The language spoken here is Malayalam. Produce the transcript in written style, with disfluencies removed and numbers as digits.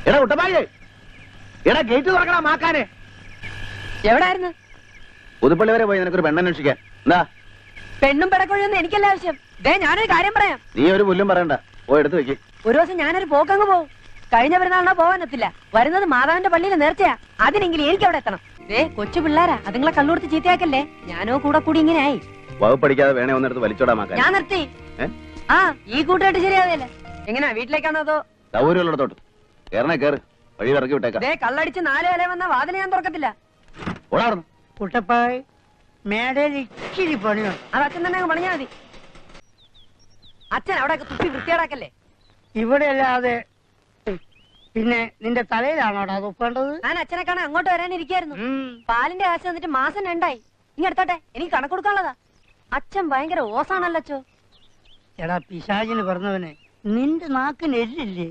എടാ കുട്ടപ്പായി, എടാ ഗേറ്റ് തുറക്കണ മാക്കാനെ. എവിടായിരുന്നു? പുതുപ്പള്ളി വരെ പോയി നിനക്കൊരു പെണ്ണന്വേഷിക്കാൻ. എന്താ? പെണ്ണും പെടക്കൊഴിയൊന്നും എനിക്കല്ല ആവശ്യം. ദേ ഞാനൊരു കാര്യം പറയാം. നീ ഒരു പുല്ലും പറയണ്ട, പോയി എടുത്ത് വെക്ക്. ഒരു ദിവസം ഞാനൊരു പോക്കങ്ങ് പോവും. കഴിഞ്ഞ പെരുന്നാളിനാ പോവാനെത്തില്ല. വരുന്നത് മാതാവിന്റെ പള്ളിയിൽ നേർച്ചയാ. അതിനെങ്കിലും എനിക്ക് അവിടെ എത്തണം. ദേ കൊച്ചു പിള്ളേരാ, അതുങ്ങളെ കള്ളുകൊടുത്ത് ചീത്തയാക്കല്ലേ. ഞാനോ കൂടെ കൂടി ഇങ്ങനെ ആയി. വകുപ്പടിക്കാതെ വേണേ ഒന്നെടുത്ത് വലിച്ചോടാ മാക്കാൻ. ഞാൻ നിർത്തി. ആ ഈ കൂട്ടായിട്ട് ശരിയാവില്ല. എങ്ങനെയാ വീട്ടിലേക്കാണോ അതോ സൗകര്യമുള്ളിടത്തോട്ട്? കേറണേ കേറ്, വഴി ഇറക്കി വിട്ടേക്കാം. ദേ കള്ളടിച്ച് 4 വില വന്ന വാതിൽ ഞാൻ തുറക്കത്തില്ല. ഓടാറുന്നു കുട്ടപ്പായി, മേടയിൽ ഇച്ചിരി പണിയുണ്ട്. അത് അച്ഛൻ തന്നെ അങ്ങ് പണിഞ്ഞാ മതി. അച്ഛൻ അവിടെ തുപ്പി വൃത്തിയേടാക്കല്ലേ. ഇവിടെ അല്ലാതെ പിന്നെ നിന്റെ തലയിലാണോടാ തുപ്പേണ്ടത്? ഞാൻ അച്ഛനെ കാണാൻ അങ്ങോട്ട് വരാനിരിക്കായിരുന്നു. പാലിന്റെ കാശ് തന്നിട്ട് മാസം 2 ഇങ്ങ എടുത്തോട്ടെ, എനിക്ക് കണക്ക് കൊടുക്കാനുള്ളതാ. അച്ഛൻ ഭയങ്കര ഓസാണല്ലോ അച്ചോ. എടാ പിശാചിന് പറഞ്ഞവനെ, നിന്റെ നാക്കിന് എല്ലില്ലേ?